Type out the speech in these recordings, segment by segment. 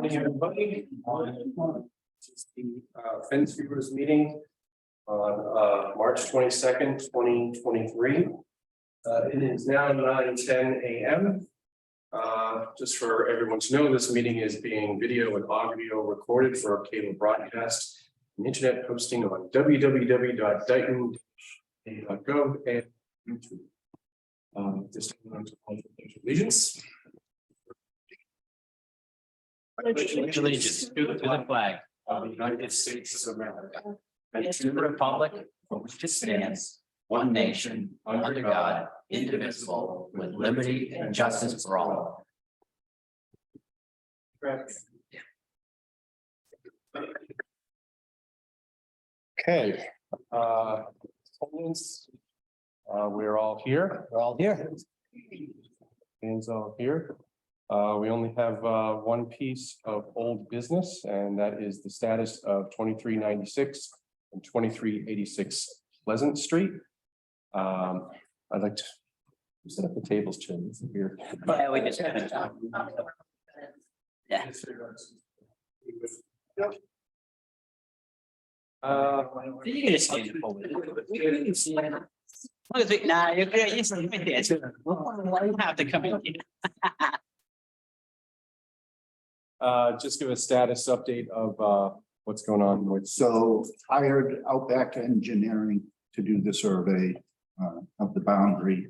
Morning, everybody. This is the Fence Viewers meeting on March 22nd, 2023. It is now 9:10 a.m. Just for everyone to know, this meeting is being video and audio recorded for cable broadcast and internet posting on www.dighton.gov and YouTube. This allegiance. Allegiance to the flag Of the United States of America. and to the republic for which it stands, one nation, under God, indivisible, with liberty and justice for all. Okay. Attendance. We're all here. We're all here. Hands all here. We only have one piece of old business, and that is the status of 2396 and 2386 Pleasant Street. I'd like to set up the tables, Jim. It's weird. Yeah, we just kind of. Yeah. You can just stand forward. Nah, you're good. You can dance. You don't have to come in here. Just give a status update of what's going on with. So hired Outback Engineering to do the survey of the boundary.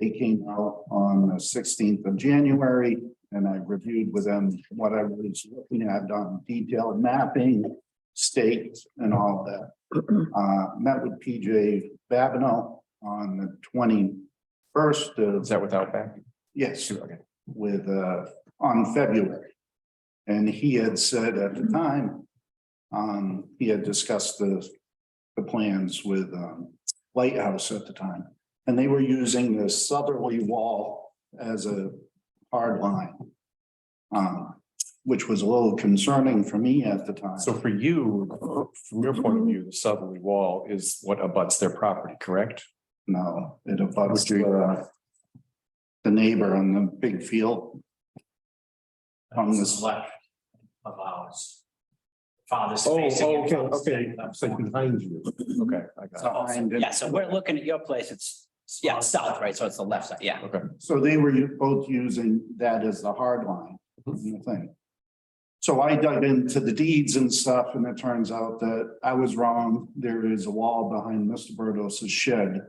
They came out on the 16th of January, and I reviewed with them what I was looking at on detailed mapping, stakes, and all of that. Met with PJ Babineau on the 21st of. Is that without back? Yes, Okay. with on February. And he had said at the time, he had discussed the plans with Lighthouse at the time. And they were using the southerly wall as a hard line. Which was a little concerning for me at the time. So for you, from your point of view, the southerly wall is what abuts their property, correct? No, it abuts Would you, the neighbor on the big field. On this left of ours. Father's. Oh, facing okay, it. okay. It's like behind you. Okay, I got behind it. Yeah, so we're looking at your place. It's, yeah, south, right? So it's the left side. Yeah. it. Okay. So they were both using that as the hard line, the thing. So I dug into the deeds and stuff, and it turns out that I was wrong. There is a wall behind Mr. Berdos's shed,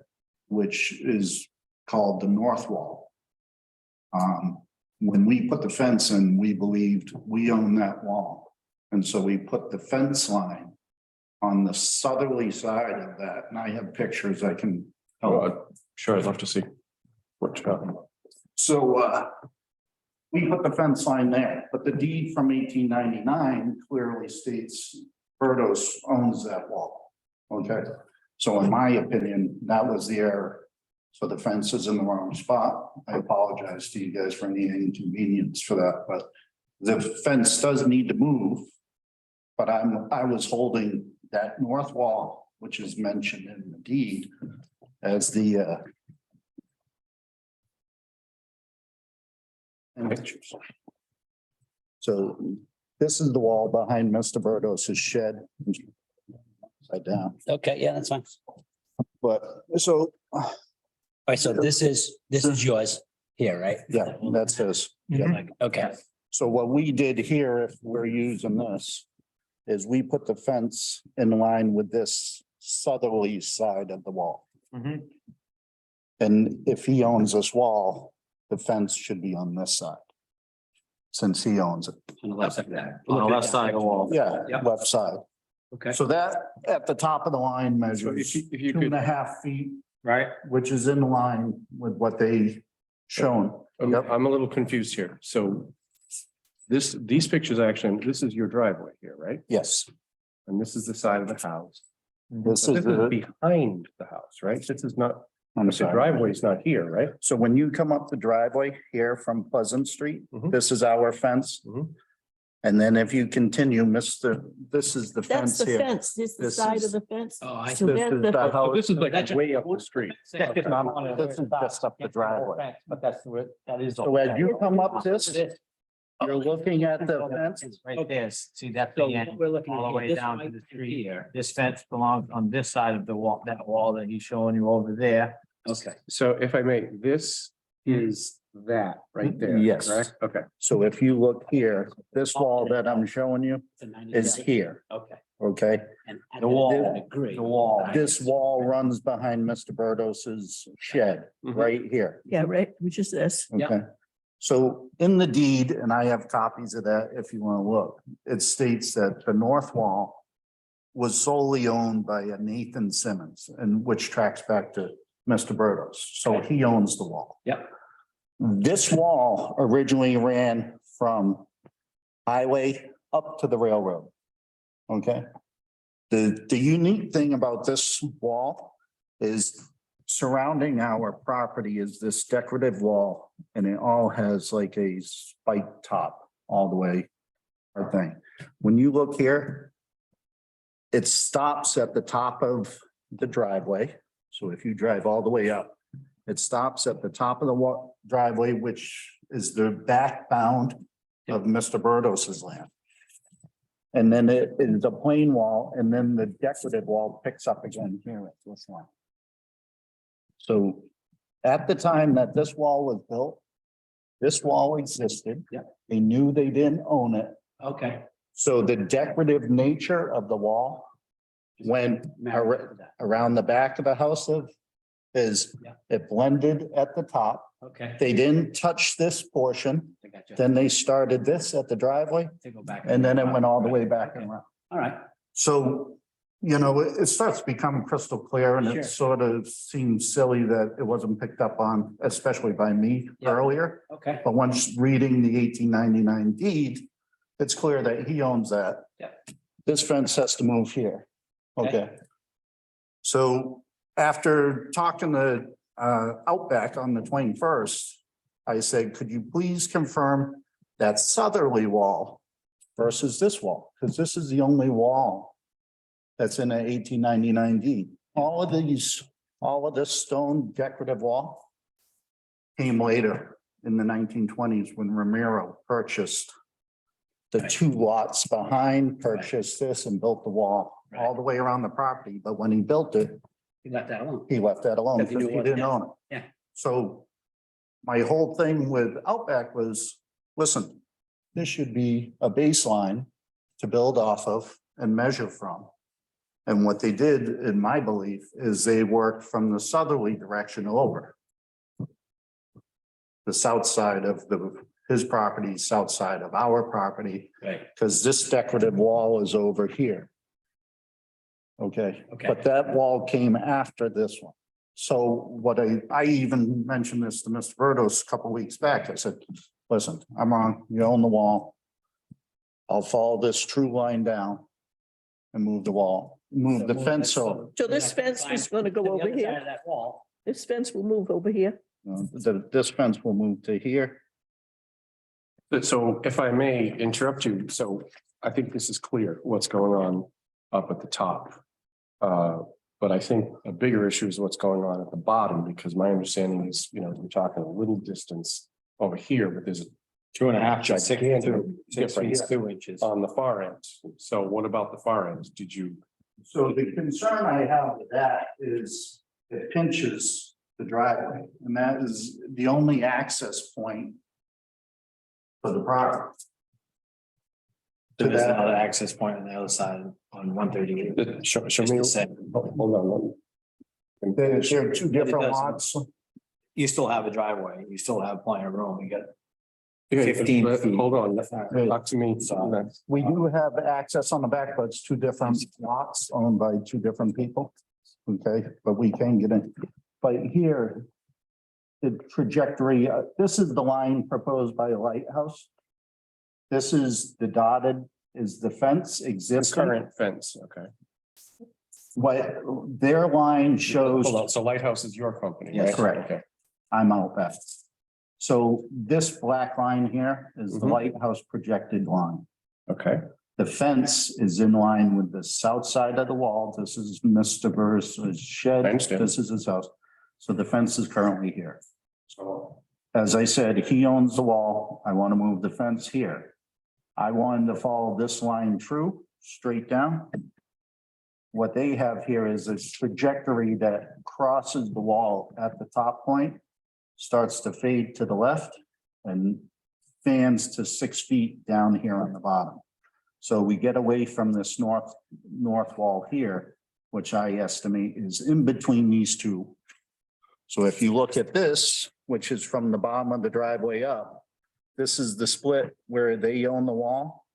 which is called the north wall. When we put the fence in, we believed we own that wall. And so we put the fence line on the southerly side of that, and I have pictures I can. Sure, I'd love to see. What you're talking about. So, we put the fence line there, but the deed from 1899 clearly states Berdos owns that wall. Okay, so in my opinion, that was the error. So the fence is in the wrong spot. I apologize to you guys for any inconvenience for that, but the fence does need to move. But I was holding that north wall, which is mentioned in the deed, as the and pictures. So this is the wall behind Mr. Berdos's shed. Upside down, Okay, yeah, that's fine. but so, All right, so this is yours here, right? yeah, that's his. Yeah. Okay, So what we did here, if we're using this, is we put the fence in line with this southerly side of the wall. And if he owns this wall, the fence should be on this side. Since he owns it. on the left side of that. On the left side of the wall. Yeah, Yep. left side. Okay. So that at the top of the line So measures if you 2.5 feet, Right? which is in line with what they shown. Yep. I'm a little confused here. So these pictures actually, this is your driveway here, right? Yes, And this is the side of the house. this But is This is the, behind the house, right? This is not, I'm the sorry. driveway is not here, right? So when you come up the driveway here from Pleasant Street, Mhm. this is our fence. Mhm. And then if you continue, this is the That's fence the here. fence, this is the This side is- of the fence. Oh, I So This that's is the- the house. This is like That's way up the street. This is just up the driveway. But that's where, that is. So as you come up this, you're looking at the fence. It's right there. See, that's So the end, we're looking all the at way this down line to the through street. here. This fence belongs on this side of the wall, that wall that he's showing you over there. Okay. So if I may, this is that right there. Yes. Correct? Okay. So if you look here, this wall that I'm showing you It's a is 97. here, Okay. okay? And The wall, I agree. the wall. This wall runs behind Mr. Berdos's shed, Mhm. right here, Yeah, right, which is this. Yeah. okay? So in the deed, and I have copies of that if you want to look, it states that the north wall was solely owned by a Nathan Simmons, and which tracks back to Mr. Berdos. So he owns the wall. Yep. This wall originally ran from highway up to the railroad. Okay? The unique thing about this wall is surrounding our property is this decorative wall, and it all has like a spike top all the way. I think, when you look here, it stops at the top of the driveway. So if you drive all the way up, it stops at the top of the driveway, which is the back bound of Mr. Berdos's land. And then it is a plain wall, and then the decorative wall picks up again here at this line. So at the time that this wall was built, this wall existed. Yeah. They knew they didn't own it. Okay. So the decorative nature of the wall went around the back of the house is Yeah. it blended at the top. Okay. They didn't touch this portion. I got you. Then they started this at the driveway, They go back. and then it went all the way back and around. All right. So, you know, it starts to become crystal clear, and Sure. it sort of seems silly that it wasn't picked up on, especially by me Yeah. earlier. Okay. But once reading the 1899 deed, it's clear that he owns that. Yeah. This fence has to move here. Okay. Okay. So after talking to Outback on the 21st, I said, could you please confirm that southerly wall versus this wall? Because this is the only wall that's in an 1899 deed. All of this stone decorative wall came later in the 1920s when Ramiro purchased the two lots behind, purchased this and built the wall all the way around the property. But when he built it, You got that alone. he left that alone Because he because knew he what- didn't yeah, own it. yeah. So my whole thing with Outback was, listen, this should be a baseline to build off of and measure from. And what they did, in my belief, is they worked from the southerly direction over. The south side of his property, south side of our property, Right. because this decorative wall is over here. Okay, Okay. but that wall came after this one. So what I even mentioned this to Mr. Verdos a couple of weeks back. I said, listen, I'm wrong. You own the wall. I'll follow this true line down and move the wall, move the fence over. So this fence is gonna go over here. That wall. This fence will move over here. This fence will move to here. So if I may interrupt you, so I think this is clear what's going on up at the top. But I think a bigger issue is what's going on at the bottom, because my understanding is, you know, we're talking a little distance over here, but there's a 2.5 to 6 gigantic difference, difference 2 inches. on the far end. So what about the far end? Did you? So the concern I have with that is it pinches the driveway, and that is the only access point for the property. There's another access point on the other side on 138. Show Just me. the same. Hold on. They're two different doesn't. lots. You still have a driveway, you still have plenty of room, you got. Yeah, 15 but feet. Hold on, Right. talk to me. We do have access on the back, but it's two different lots owned by two different people. Okay, but we can get in. But here, the trajectory, this is the line proposed by Lighthouse. This is the dotted, is the fence This existing. current fence, okay. What their line shows, Hold on, so Lighthouse is your company, Yes, right? correct. Okay. I'm out back. So this black line here is the Mhm. Lighthouse projected line. Okay, The fence is in line with the south side of the wall. This is Mr. Burris's shed. I understand. This is his house. So the fence is currently here. so, As I said, he owns the wall. I want to move the fence here. I wanted to follow this line true, straight down. What they have here is a trajectory that crosses the wall at the top point, starts to fade to the left, and fans to 6 feet down here on the bottom. So we get away from this north wall here, which I estimate is in between these two. So if you look at this, which is from the bottom of the driveway up, this is the split where they own the wall.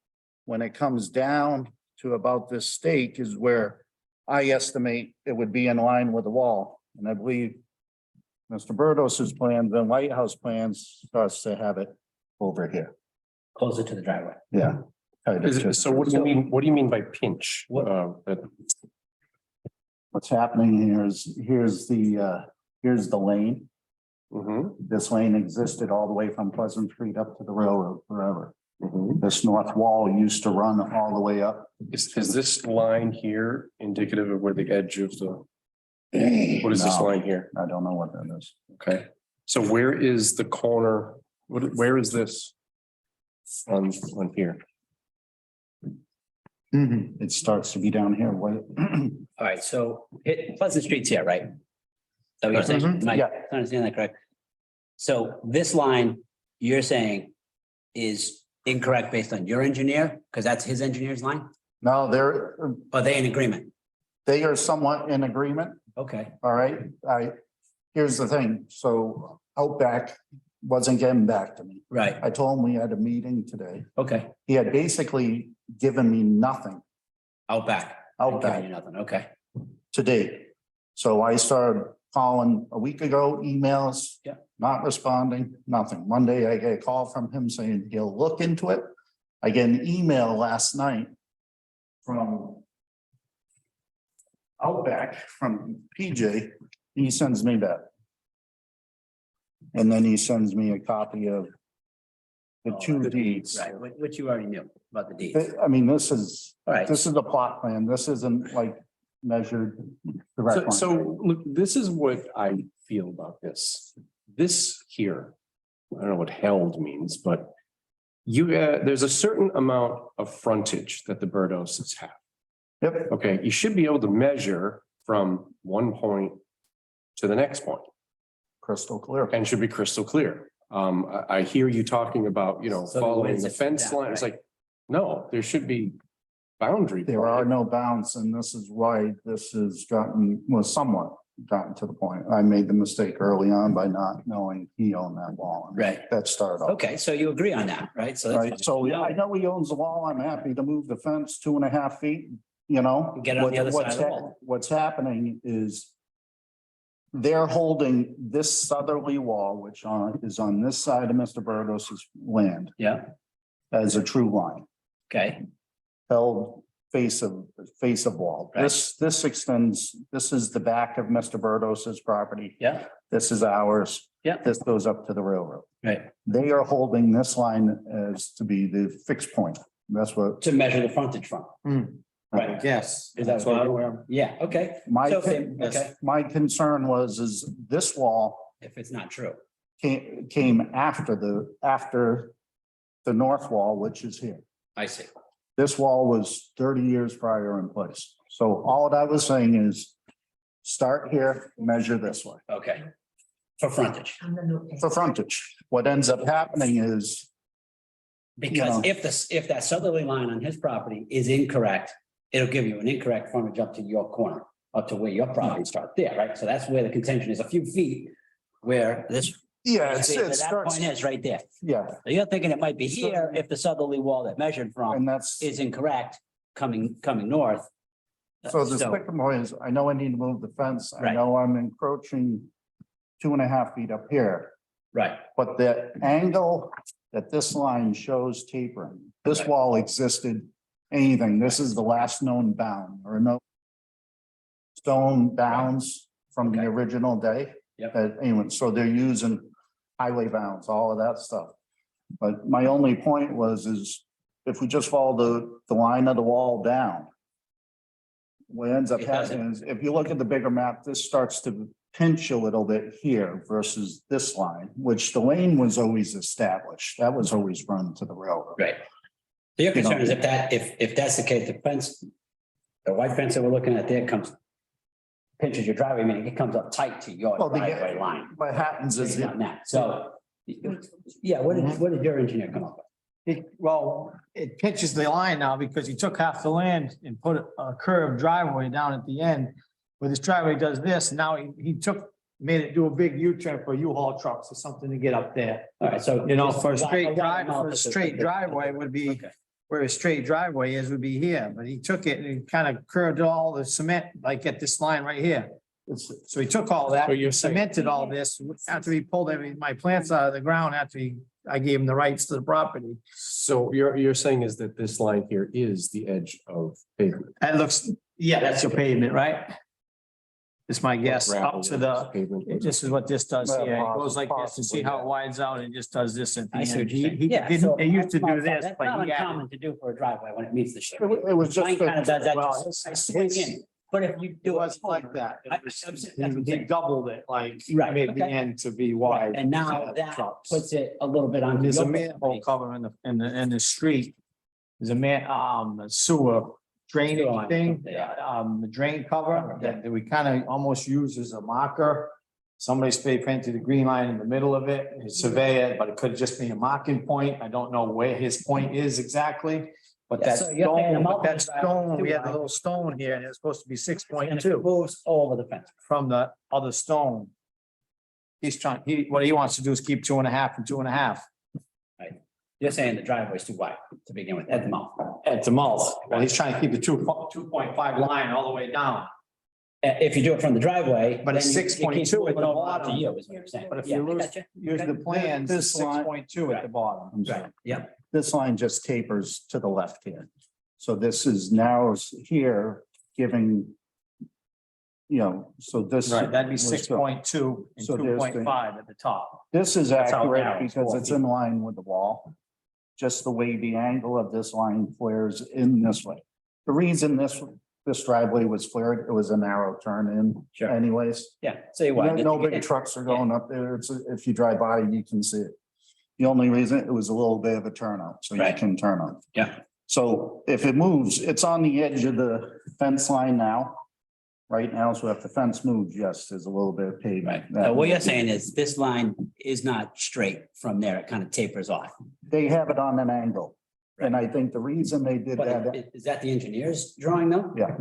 When it comes down to about this stake is where I estimate it would be in line with the wall. And I believe Mr. Berdos's plans and Lighthouse plans starts to have it over here. Closer to the driveway. Yeah. kind of just- so what do you mean, what do you mean by pinch? What's happening here is, here's the lane. Mhm, This lane existed all the way from Pleasant Street up to the railroad forever. mhm. This north wall used to run all the way up. Is this line here indicative of where the edge of the, what is this No. line here? I don't know what that is. Okay, so where is the corner? Where is this? On here? It starts to be down here. What? All right, so Pleasant Street's here, right? So you're saying, Mhm, Mike, yeah. I understand that correct? So this line, you're saying is incorrect based on your engineer, because that's his engineer's line? No, Are they in agreement? they are somewhat in agreement. Okay, All right, here's the thing. So Outback wasn't getting back to me. right, I told him we had a meeting today. okay, He had basically given me nothing out back. Outback Nothing, okay, to date. So I started calling a week ago, emails. Yeah. Not responding, nothing. Monday, I get a call from him saying he'll look into it. I get an email last night from Outback, from PJ. He sends me that. And then he sends me a copy of the two deeds. right, which you already knew about the deeds. I mean, this is All right, a plot plan. This isn't like measured So, direct so line. look, this is what I feel about this. This here, I don't know what held means, but there's a certain amount of frontage that the Berdoses have. Yep, Okay, you should be able to measure from one point to the next point crystal clear. and should be crystal clear. I hear you talking about, So what following is the it fence now, line. It's right? like, no, there should be boundary. There are no bounds, and this is why this has somewhat gotten to the point. I made the mistake early on by not knowing he owned that wall. right, That started off. okay, so you agree on that, right? So that's Right, fine. so I know he owns the wall. I'm happy to move the fence 2.5 feet, you know. Get it on the other side of the wall. What's happening is they're holding this southerly wall, which is on this side of Mr. Berdos's land, Yeah, as a true line. okay, Held face of wall. Right. This extends, this is the back of Mr. Berdos's property. yeah, This is ours. Yeah. This goes up to the railroad. right, They are holding this line as to be the fixed point. That's what. to measure the frontage from. Right. Yes. Is that what? Yeah, okay, My, So, con- okay. my concern was this wall if it's not true, came after the north wall, which is here. I see, This wall was 30 years prior in place. So all that I was saying is start here, measure this way okay. For frontage, for frontage. What ends up happening is, because Yeah. if that southerly line on his property is incorrect, it'll give you an incorrect frontage up to your corner, up to where your property starts there, right? So that's where the contention is, a few feet where this. yeah, That it starts, point is right there. yeah, So you're thinking it might be here if the southerly wall that measured from and that's. is incorrect, coming north. So the second point is, I know I need to move the fence. I Right. know I'm encroaching 2.5 feet up here, Right, but the angle that this line shows tapering, this Right. wall existed anything. This is the last known bound or no stone bounds from the Okay. original day. Yep. Anyway, so they're using highway bounds, all of that stuff. But my only point is if we just follow the line of the wall down. What ends up It doesn't. happening is, if you look at the bigger map, this starts to pinch a little bit here versus this line, which the lane was always established. That was always run to the railroad. Right. So your You know. concern is if that's the case, the fence, the white fence that we're looking at there comes, pinches your driveway, meaning it comes up tight to your Well, driveway line. What happens is, It's not that. So, yeah, what did your engineer come up with? It pitches the line now because he took half the land and put a curved driveway down at the end. Where this driveway does this, now made it do a big U-turn for U-Haul trucks or something to get up there. All right, so. You know, just for a the straight white drive, mouth for a is the- straight driveway would be, Okay. where a straight driveway is would be here, but he took it and he kind of curved all the cement, like at this line right here. So he took all that, So you're saying- cemented all this, after he pulled my plants out of the ground, I gave him the rights to the property. So you're saying is that this line here is the edge of pavement? That looks, yeah, that's your pavement, right? It's my guess, Gravel up to the, pavement. this is what this does Well, here, it goes like this, and see how it possibly, widens out and just does this at the I see what end. you're saying. He Yeah, didn't, so they used to that's do not- this, That's but not he added. uncommon to do for a driveway when it meets the shape. it was just. Mine kind of does that, Well, just swing in, but if you It do. was like that. I- I'm saying- that's what I'm He saying. doubled it, like, Right, made the okay. end to be wide. And now for that trucks. puts it a little bit on. And there's a manhole cover in the street. There's a sewer Sewer drainage line, thing, yeah. the drain cover that we kind of almost use as a marker. Somebody spray painted the green line in the middle of it, and survey it, but it could just be a marking point. I don't know where his point is exactly. But Yeah, that so you're saying the stone, but that multi-drive stone, we had the sewer little stone here, and it's supposed to be 6.2 And it moves all over the fence. from the other stone. What he wants to do is keep 2.5 and 2.5 You're saying the driveway's too wide to begin with, at the mouth. at the mouth. Well, he's trying to keep the 2.5 line all the way down. If you do it from the driveway. But it's then you- you keep 6.2 at moving the over bottom. To you, is what you're saying. But if Yeah, you I lose, gotcha. use the plans, This it's line- 6.2 at the bottom. I'm sorry. Right, yep. This line just tapers to the left here. So this is narrows here, giving. So this. Right, that'd be was 6.2 and So there's the- 2.5 at the top. This is That's how accurate narrow it's because 4 it's feet. in line with the wall. Just the way the angle of this line flares in this way. The reason this driveway was flared, it was a narrow turn in Sure. anyways. Yeah, so you want. No big trucks are going up there. If you drive by, you can see it. The only reason, it was a little bit of a turnout, so you Right. can turn on. Yeah. So if it moves, it's on the edge of the fence line now. Right now, so if the fence moves, yes, there's a little bit of Right, pavement. so what you're saying is this line is not straight from there, it kind of tapers off. They have it on an angle. And I think the reason they did But that, is that the engineer's drawing though? yeah.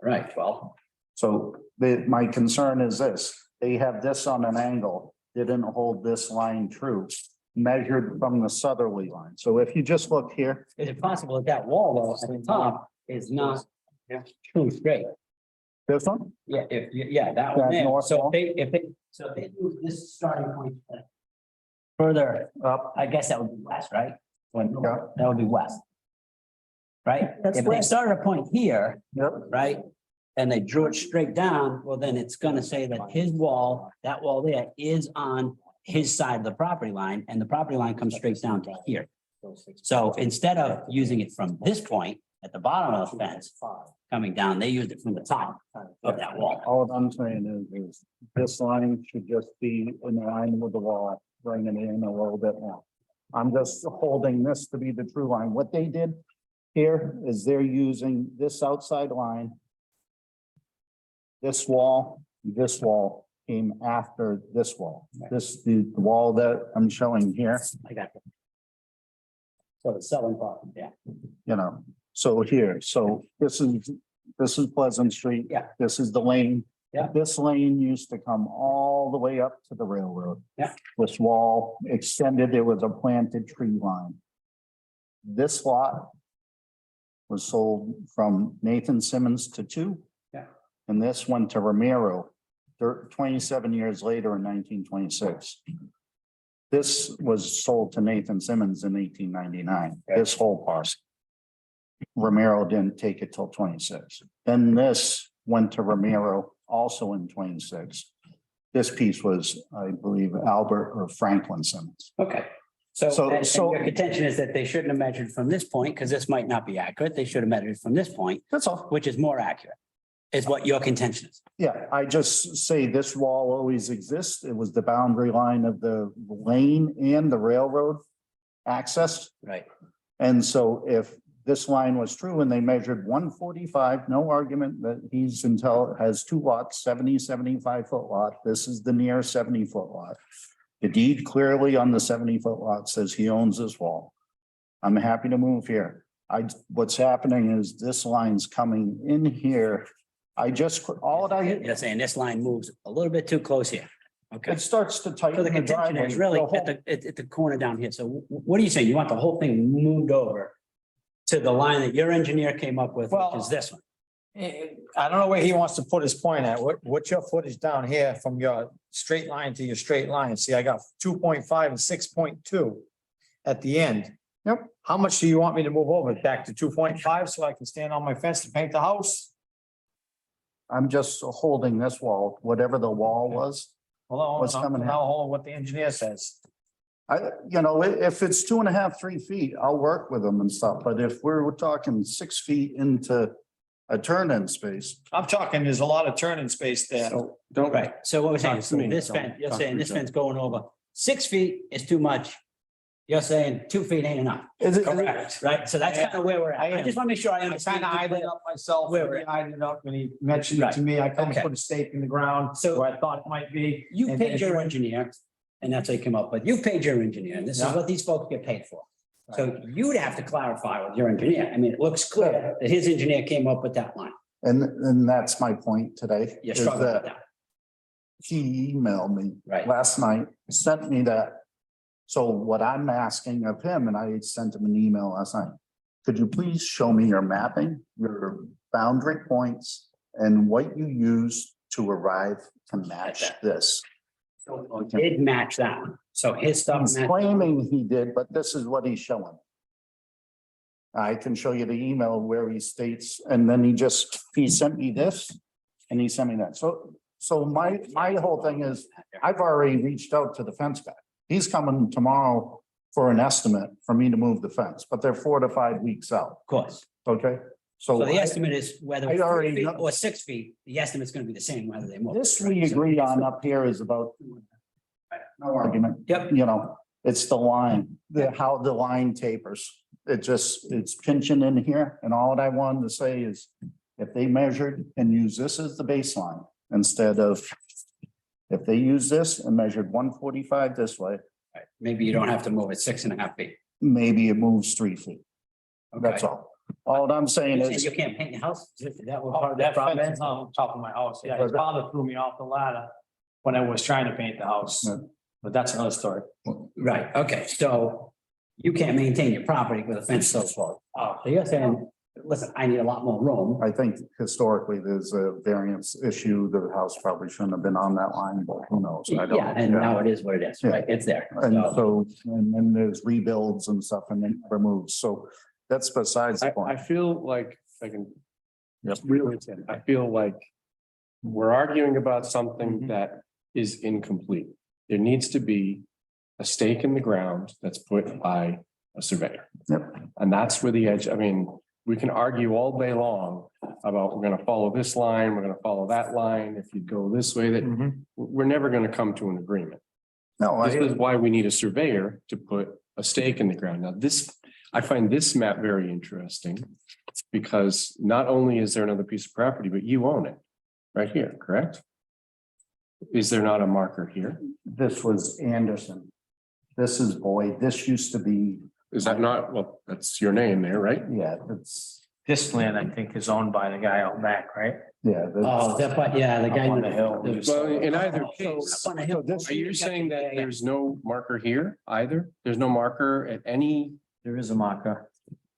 Right, well, So my concern is this, they have this on an angle, they didn't hold this line true. Measured from the southerly line. So if you just look here, is it possible that that wall though at the top is not true straight? this one, Yeah, yeah, that one That there, north so wall? if they move this starting point further up, I guess that would be west, right? Yeah. That would be west. Right? That's If they west. started a point here, yep, right? And they drew it straight down, well, then it's gonna say that his wall, that wall there is on his side of the property line, and the property line comes straight down to here. So instead of using it from this point at the bottom of the fence, coming down, they used it from the top of that wall. all I'm saying is this line should just be in line with the wall, bringing it in a little bit more. I'm just holding this to be the true line. What they did here is they're using this outside line. This wall came after this wall. This, the wall that I'm showing here, I got it. So the selling part, yeah, so here, so this is Pleasant Street. Yeah. This is the lane. Yeah. This lane used to come all the way up to the railroad. Yeah. This wall extended, there was a planted tree line. This lot was sold from Nathan Simmons to two. Yeah. And this went to Ramiro 27 years later in 1926. This was sold to Nathan Simmons in 1899, this whole parcel. Ramiro didn't take it till 26. Then this went to Ramiro also in 26. This piece was, I believe, Albert or Franklin Simmons. okay. So So- your contention is that they shouldn't have measured from this point, because this might not be accurate. They should have measured from this point, That's all. which is more accurate, is what your contention is. Yeah, I just say this wall always exists. It was the boundary line of the lane and the railroad access. Right. And so if this line was true and they measured 145, no argument that has two lots, 75-foot lot. This is the near 70-foot lot. The deed clearly on the 70-foot lot says he owns this wall. I'm happy to move here. What's happening is this line's coming in here. You're saying this line moves a little bit too close here. Okay. It starts to So tighten the the contention driveway. is really The whole- at the corner down here. So what are you saying? You want the whole thing moved over to the line that your engineer came up with, which is this one? I don't know where he wants to put his point at. What's your footage down here from your straight line to your straight line? See, I got 2.5 and 6.2 at the end. Yep. How much do you want me to move over? Back to 2.5 so I can stand on my fence to paint the house? I'm just holding this wall, whatever the wall was. Well, What's coming I'll hold what the engineer says. If it's 2.5, 3 feet, I'll work with them and stuff, but if we're talking 6 feet into a turn-in space. I'm talking, there's a lot of turning space there. So don't. Right. So what we're saying Talk is to me. this Don't fence, you're talk saying to this each other. fence going over 6 feet is too much. You're saying 2 feet ain't enough. Is it? Correct, right? So that's kind of where we're at. I just want to make sure I I understand. kind of eyed it up myself. Where we're He eyed it up when he mentioned it to me. I kind Okay. of put a stake in the ground So- where I thought it might be. You And paid then- your engineer, and that's how you come up, but you paid your engineer, and this is Yeah. what these folks get paid for. So you'd have to clarify with your engineer. I mean, it looks clear that his engineer came up with that line. And that's my point today. You're is struggling with that that. He emailed me Right. last night, sent me that. So what I'm asking of him, and I sent him an email last night. Could you please show me your mapping, your boundary points, and what you use to arrive to match this? Did match that one. So his stuff He's matched. claiming he did, but this is what he's showing. I can show you the email where he states, and then he sent me this and he sent me that. So my whole thing is, I've already reached out to the fence guy. He's coming tomorrow for an estimate for me to move the fence, but they're 4 to 5 weeks out. Of course. Okay, So so the estimate is whether I it's already 3 feet know- or 6 feet, the estimate's gonna be the same whether they move. this we agree on up here is about. No argument. Yep. It's the line, how the line tapers. It's pinching in here, and all that I wanted to say is. If they measured and use this as the baseline instead of. If they use this and measured 145 this way, Right. Maybe you don't have to move it 6.5 feet. maybe it moves 3 feet. Okay. That's all. All I'm saying You're saying is, you can't paint your house? That was Oh, part of the that problem. fence is on top of my house. Yeah, his father threw me off the ladder when I was trying to paint the house. Yeah. But that's another story. Right, okay, so you can't maintain your property with a fence so close. Oh, so you're saying, listen, I need a lot more room. I think historically there's a variance issue. The house probably shouldn't have been on that line, but who knows? I don't. Yeah, and now it is what it is, right? It's there. And So, and then there's rebuilds and stuff and then removes. So that's besides the I point. feel like I can. Yep. Really, I feel like we're arguing about something Mm-hmm. that is incomplete. There needs to be a stake in the ground that's put by a surveyor. Yep. And that's where the edge, I mean, we can argue all day long about we're gonna follow this line, we're gonna follow that line. If you go this way, that we're never gonna come to an agreement. No, This is I, why we need a surveyor to put a stake in the ground. Now, I find this map very interesting. Because not only is there another piece of property, but you own it right here, correct? Is there not a marker here? this was Anderson. This is Boyd. This used to be, Is that not, well, that's your name there, right? yeah, it's, This land, I think, is owned by the guy out back, right? yeah. oh, that, but yeah, the guy. Up on the hill. Well, in either So, case, up on the hill. are you saying that there's no marker here either? There's no marker at any, There is a marker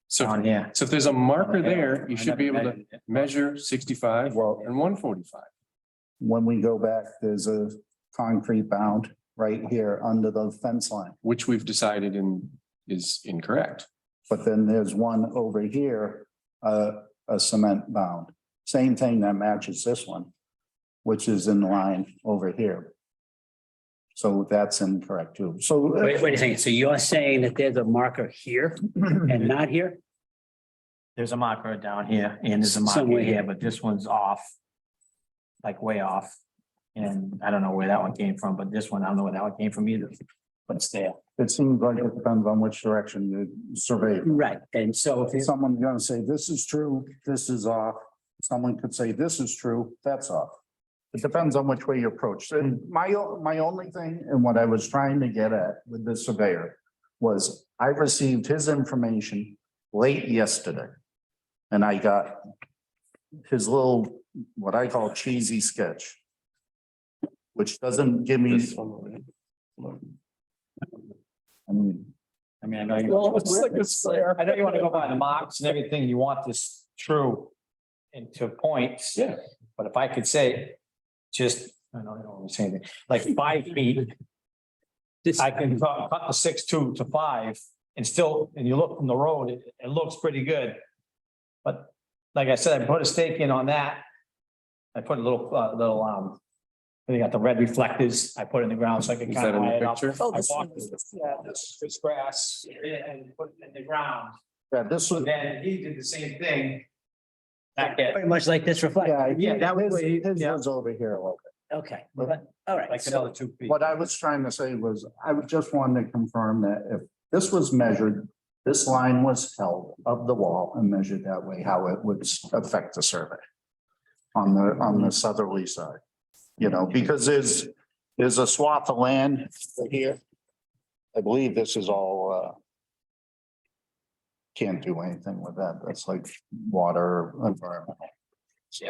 so, on here. so if there's a marker there, you I should be never able to measured it. measure 65 Well, and 145. when we go back, there's a concrete bound right here under the fence line. Which we've decided is incorrect. But then there's one over here, a cement bound. Same thing that matches this one, which is in line over here. So that's incorrect too. So. Wait a second. So you're saying that there's a marker here and not here? There's a marker down here and there's a marker Somewhere here. here, but this one's off. Like way off. And I don't know where that one came from, but this one, I don't know where that one came from either. But it's there. It seems like it depends on which direction you survey. Right. And so if it's Someone's gonna say, this is true, this is off. Someone could say, this is true, that's off. It depends on which way you approach. And my only thing, and what I was trying to get at with the surveyor was I received his information late yesterday. And I got his little, what I call cheesy sketch, which doesn't give me, This one, right? I mean, I know you. Well, it's like a square. I know you want to go by the marks and everything. You want this true into points. Yeah. But if I could say, just, I don't want to say anything, like 5 feet, this, I can cut the 6'2" to 5 and still, and you look from the road, it looks pretty good. But like I said, I put a stake in on that. I put a little, you got the red reflectors. I put it in the ground so I can Is kind that of in eye the it up. picture? Oh, I this walked is- this grass and put it in the ground. yeah, this So was, then he did the same thing. Back at, very much like this reflect. Yeah, that was what he- his yeah. was over here a little bit. Okay, but, all right. like So another 2 feet. What I was trying to say was, I would just wanted to confirm that if this was measured, this line was held of the wall and measured that way, how it would affect the survey. On the southerly side, you know, because there's a swath of land here. I believe this is all, can't do anything with that. That's like water environment. So,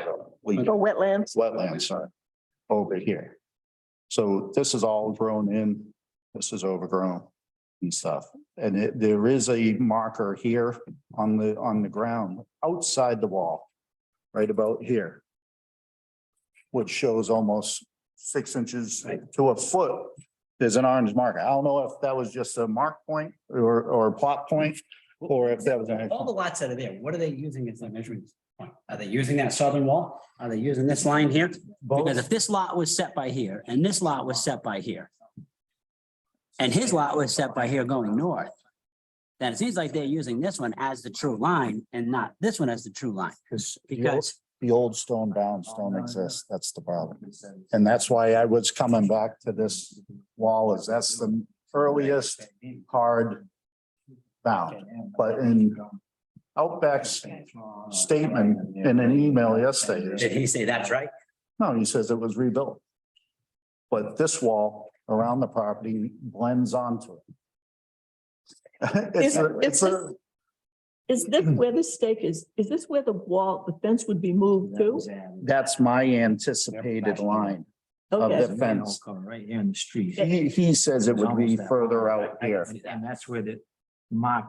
Oh, wetlands. wetlands, sorry, over here. So this is all grown in, this is overgrown and stuff. And there is a marker here on the ground, outside the wall, right about here. Which shows almost 6 inches to a foot. There's an orange marker. I don't know if that was just a mark point or a plot point, or if that was. all the lots that are there, what are they using as their measuring point? Are they using that southern wall? Are they using this line here? Because if this lot was set by here and this lot was set by here. And his lot was set by here going north. Then it seems like they're using this one as the true line and not this one as the true line. Because The old stone bounds don't exist. That's the problem. And that's why I was coming back to this wall, is that's the earliest hard bound. But in Outback's statement in an email yesterday, did is, he say that's right? no, he says it was rebuilt. But this wall around the property blends onto it. Is this where the stake is? Is this where the wall, the fence would be moved to? That's my anticipated line of Okay, the fence. Right here in the street. He says it would be further out here. And that's where the mark,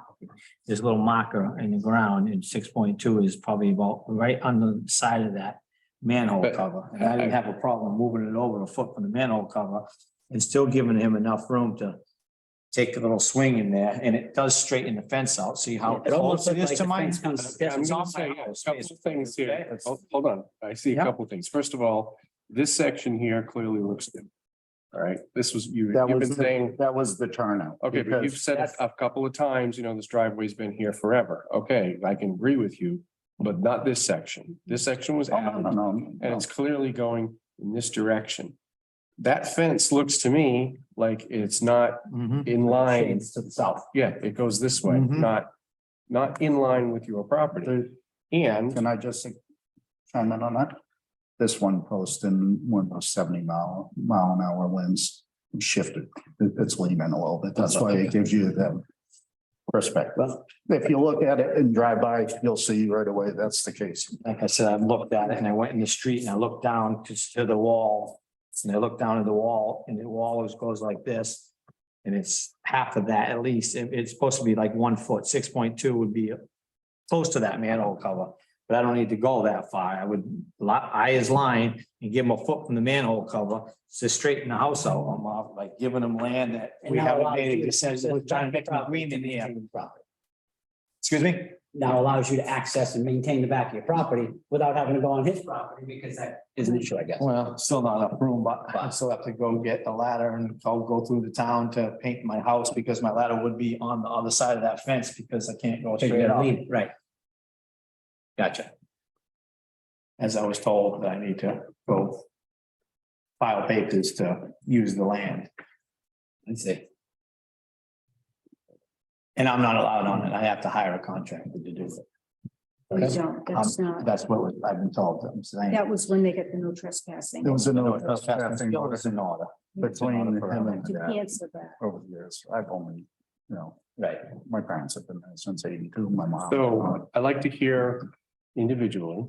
this little marker in the ground in 6.2 is probably about right on the side of that manhole But- cover. And I didn't have a problem moving it over a foot from the manhole cover and still giving him enough room to take a little swing in there, and it does straighten the fence out. See how It almost close it looks is like to the mine? fence comes- I'm It's gonna off say my a house, couple of things here. okay? Hold on. I see a Yeah. couple of things. First of all, this section here clearly looks good. All right, this was, you've That been was, saying, that was the turnout. okay, but you've because said it a couple of times, this driveway's been here forever. Okay, I can agree with you, but not this section. This section was Oh, no, added. no, no, And no. it's clearly going in this direction. That fence looks to me like it's not Mhm. in line. Shades to the south. Yeah, it goes this way, Mhm. not in line with your property. And Can I just chime in on that? This one post in one of those 70 mile an hour winds shifted. It's leaning a little bit. That's why it gives you that perspective. Well, If you look at it and drive by, you'll see right away that's the case. Like I said, I looked at it and I went in the street and I looked down to the wall. And I looked down at the wall and the wall goes like this. And it's half of that at least. It's supposed to be like 1 foot, 6.2 would be close to that manhole cover. But I don't need to go that far. I would eye his line and give him a foot from the manhole cover to straighten the house out. I'm like giving him land that we haven't made a decision. We're trying to make an agreement here. Excuse me? now allows you to access and maintain the back of your property without having to go on his property, because that is an issue, I guess. Well, still not enough room, but I still have to go get a ladder and I'll go through the town to paint my house because my ladder would be on the other side of that fence because I can't go So you straight gotta up. lean, right? Gotcha. As I was told, that I need to go file papers to use the land. Let's see. And I'm not allowed on it. I have to hire a contractor to do it. We don't, that's not, That's what I've been told. I'm saying. that was when they get the no trespassing. There was a no Trespassing trespassing still is in order. between him and To dad cancel that. over the years. I've only, Right. my parents have been there since 82, my mom. So I'd like to hear individually,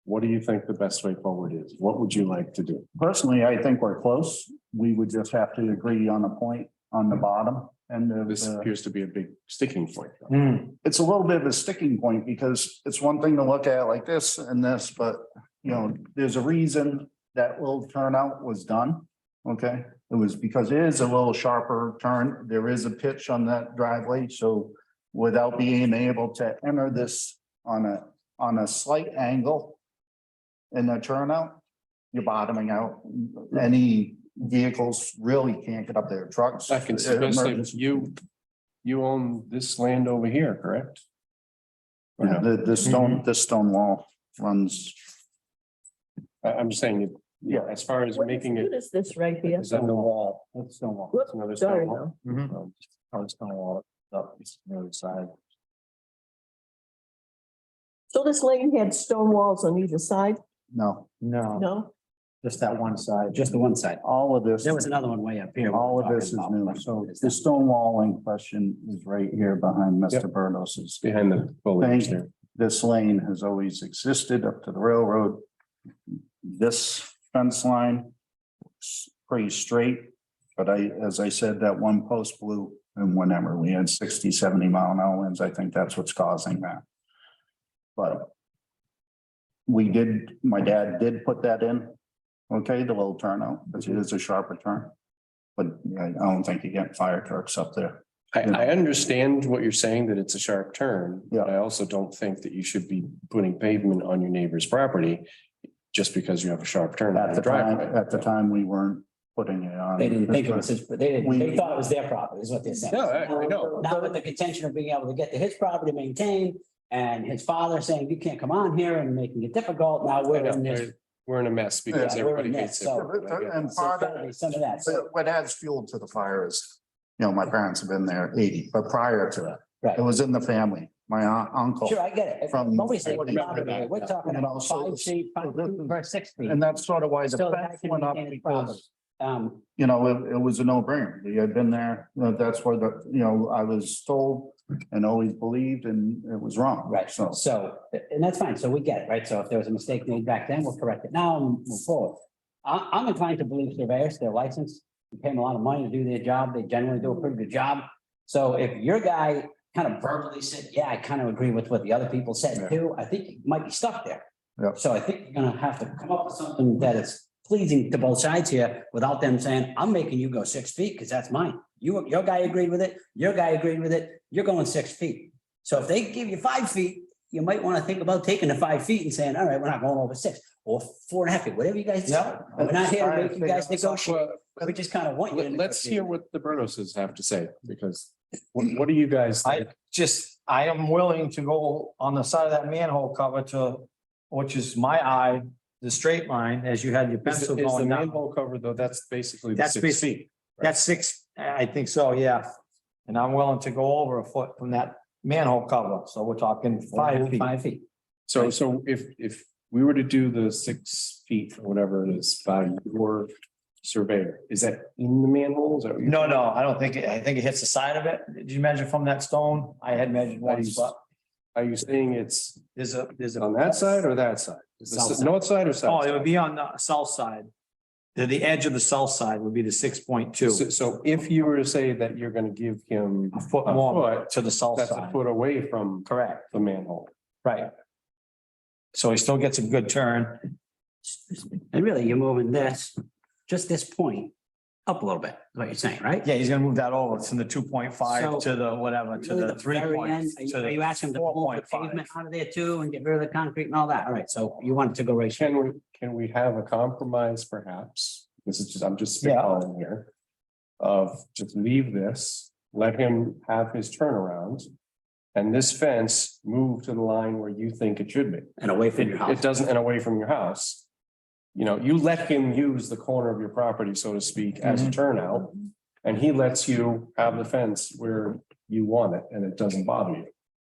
what do you think the best way forward is? What would you like to do? Personally, I think we're close. We would just have to agree on a point on the bottom. And This appears to be a big sticking point. it's a little bit of a sticking point because it's one thing to look at like this and this, but there's a reason that little turnout was done. Okay, it was because it is a little sharper turn. There is a pitch on that driveway, so without being able to enter this on a slight angle in the turnout, you're bottoming out. Any vehicles really can't get up there, trucks. I can especially emergency- you own this land over here, correct? Or Yeah, no? the stone wall runs. I'm just saying, as far as making What it, is this right here? is that the wall? That's stone wall. Whoops, Another sorry, stone wall? no. Oh, it's stone wall up the other side. So this lane had stone walls on either side? No, No, No? just that one side. Just the one side. all of this. There was another one way up here. All of this is new, so the stone wall in question is right here behind Mr. Burdos's. Behind the foliage Thank- there. This lane has always existed up to the railroad. This fence line is pretty straight, but as I said, that one post blew. And whenever we had 60, 70 mile an hour winds, I think that's what's causing that. But my dad did put that in, okay, the little turnout, because it is a sharper turn. But I don't think you get fire trucks up there. I understand what you're saying, that it's a sharp turn. Yeah. But I also don't think that you should be putting pavement on your neighbor's property just because you have a sharp turn on At the driveway. the time, we weren't putting it on. They didn't think it was his, they We- thought it was their property, is what they said. No, I know. Now with the contention of being able to get to his property maintained and his father saying you can't come on here and making it difficult, now we're in this. We're in a mess because Yeah, we're in everybody this, hates it. so- And So part gotta be some of that. So, What adds fuel to the fire is, my parents have been there 80, but prior to that, right. it was in the family. My uncle. Sure, I get it. From- Nobody's saying, Remember that. we're talking You know, about so 5 this- feet, 5 so this feet is- per 6 feet. And that's sort of why the So that fence can went up maintain its property. because, Um, it was a no brainer. He had been there, that's where I was told and always believed and it was wrong. right, So, so, and that's fine. So we get it, right? So if there was a mistake made back then, we'll correct it now and move forward. I'm inclined to believe surveyors, they're licensed, you pay them a lot of money to do their job. They generally do a pretty good job. So if your guy kind of verbally said, yeah, I kind of agree with what the other people said too, I think you might be stuck there. Yeah. So I think you're gonna have to come up with something that is pleasing to both sides here without them saying, I'm making you go 6 feet because that's mine. Your guy agreed with it, your guy agreed with it, you're going 6 feet. So if they give you 5 feet, you might want to think about taking the 5 feet and saying, all right, we're not going over 6 or 4.5 feet, whatever you guys. Yeah. We're not here to make you guys Figure negotiate. We just kind of want you. to Let's negotiate. hear what the Burnoses have to say, because what do you guys think? I am willing to go on the side of that manhole cover to, which is my eye, the straight line, as you had your Is pencil the going down. manhole cover though, that's basically the That's 6 basically- feet. That's 6, I think so, yeah. And I'm willing to go over a foot from that manhole cover, so we're talking 5 feet. 5 feet. So if we were to do the 6 feet, or whatever it is, by your surveyor, is that in the manhole? Is that what you're No, saying? no, I don't think, I think it hits the side of it. Did you measure from that stone? I had measured once, but Are you saying it's there's a. on that side or that side? Is South the side. north side or Oh, south? it would be on the south side. The edge of the south side would be the 6.2, So if you were to say that you're gonna give him a foot a more foot, to the south that's a side. foot away from Correct, the manhole. right. So he still gets a good turn. And really, you're moving this, just this point up a little bit, is what you're saying, right? Yeah, he's gonna move that over from the 2.5 So- to the whatever, to Really the the 3 very point. end, are you asking him to pull the 4.5. pavement out of there too and get rid of the concrete and all that? All right, so you want it to go right straight. Can we have a compromise perhaps? This is just, I'm just Yeah. spitballing here. Of just leave this, let him have his turnaround. And this fence move to the line where you think it should be. And away from your It house. doesn't, and away from your house. You know, you let him use the corner of your property, so to speak, as a turnout. And he lets you have the fence where you want it and it doesn't bother you.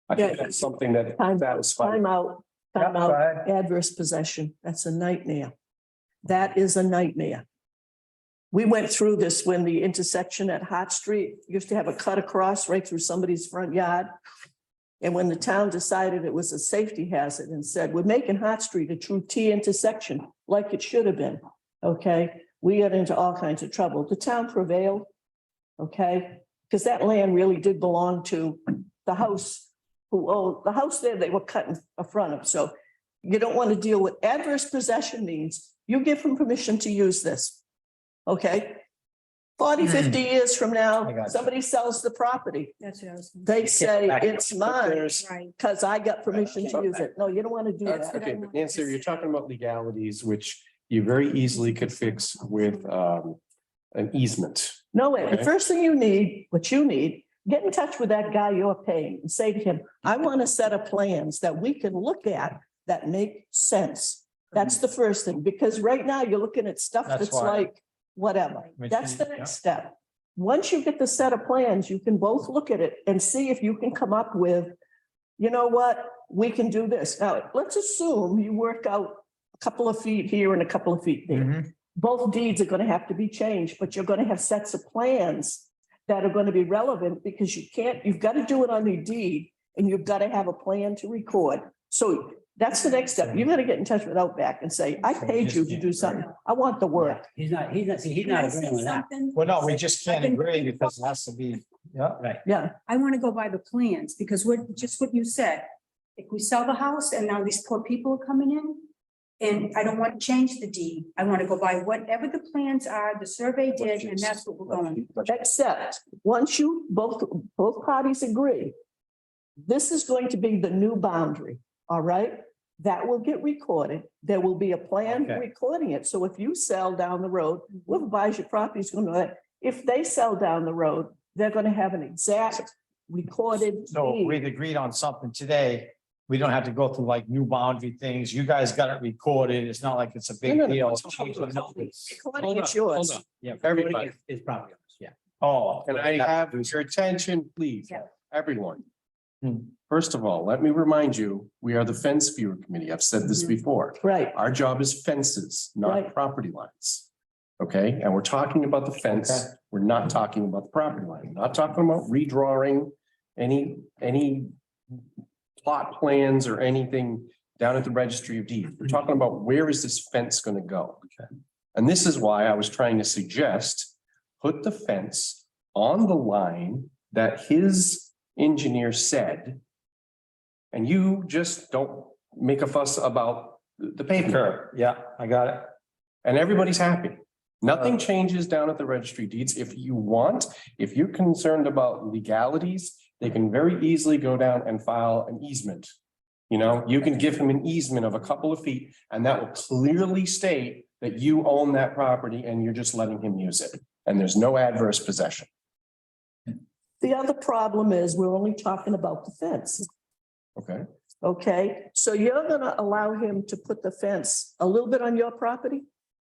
I think Yeah. that's something that Time satisfies. out, Yeah, time go out, ahead. adverse possession. That's a nightmare. That is a nightmare. We went through this when the intersection at Hot Street used to have a cut across right through somebody's front yard. And when the town decided it was a safety hazard and said, we're making Hot Street a true T intersection like it should have been. Okay, we got into all kinds of trouble. The town prevailed. Okay, because that land really did belong to the house who owned the house there, they were cutting a front of. So you don't want to deal with adverse possession means you give them permission to use this. Okay? 40, 50 years from I now, got you. somebody sells the property. That's what I was. gonna They say back. it's mine There's, Right. because I got permission to use it. No, you don't want to do That's that. what I okay, but wanted Nancy, to you're say. talking about legalities, which you very easily could fix with an easement. No, the Okay. first thing you need, what you need, get in touch with that guy you're paying and say to him, I want a set of plans that we can look at that make sense. That's the first thing, because right now you're looking at stuff That's that's why- like, whatever. That's the Yeah. next step. Once you get the set of plans, you can both look at it and see if you can come up with, you know what, we can do this. Now, let's assume you work out a couple of feet here and a couple of feet there. Mhm. Both deeds are gonna have to be changed, but you're gonna have sets of plans that are gonna be relevant because you've got to do it on your deed and you've got to have a plan to record. So that's the next step. You gotta get in touch with Outback and say, I paid you to do something. I want the work. He's not, see, he's Can I not say agreeing with that. something? Well, no, we just can't agree because it has to be, yeah. Right. Yeah, I want to go by the plans because just what you said. If we sell the house and now these poor people are coming in. And I don't want to change the deed. I want to go by whatever the plans are, the survey did, and that's what we're going. except, once you, both parties agree, this is going to be the new boundary, all right? That will get recorded. There will be a plan Okay. recording it. So if you sell down the road, whoever buys your property is going to, if they sell down the road, they're going to have an exact recorded So deed. we've agreed on something today. We don't have to go through like new boundary things. You guys got it recorded. It's not like it's a big No, no, no, deal. it's all about numbers. Recording, it's yours. Yeah. Everybody. Is probably, yeah. Oh. Can I have your attention, please, Yeah. everyone? Hmm. First of all, let me remind you, we are the fence viewer committee. I've said this Mhm. before. Right, Our job is fences, not Right. property lines. Okay, and we're talking about the fence. Okay. We're not talking about the property line. We're not talking about redrawing any plot plans or anything down at the registry of deeds. We're talking about where is this fence gonna go? Okay. And this is why I was trying to suggest, put the fence on the line that his engineer said. And you just don't make a fuss about the pavement. Sure, yeah, I got it. And everybody's happy. Nothing changes down at the registry of deeds. If you want, if you're concerned about legalities, they can very easily go down and file an easement. You know, you can give him an easement of a couple of feet and that will clearly state that you own that property and you're just letting him use it. And there's no adverse possession. the other problem is we're only talking about the fence. Okay? Okay, so you're gonna allow him to put the fence a little bit on your property?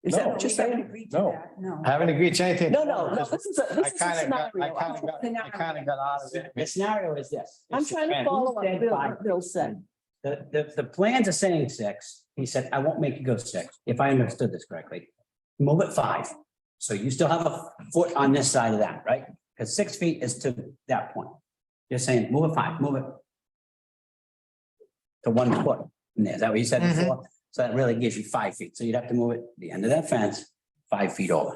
Is that No. what you're We haven't saying? agreed to No. that, no. I haven't agreed to anything. No, this is a I this is a kind of got, I scenario. kind of got, I kind of got out of it. The scenario is this. I'm trying to follow what Bill said. The plans are saying 6. He said, I won't make you go 6, if I understood this correctly. Move it 5. So you still have a foot on this side of that, right? Because 6 feet is to that point. You're saying, move it 5, move it to 1 foot. And is that what you said before? So that really gives you 5 feet. So you'd have to move it the end of that fence 5 feet over.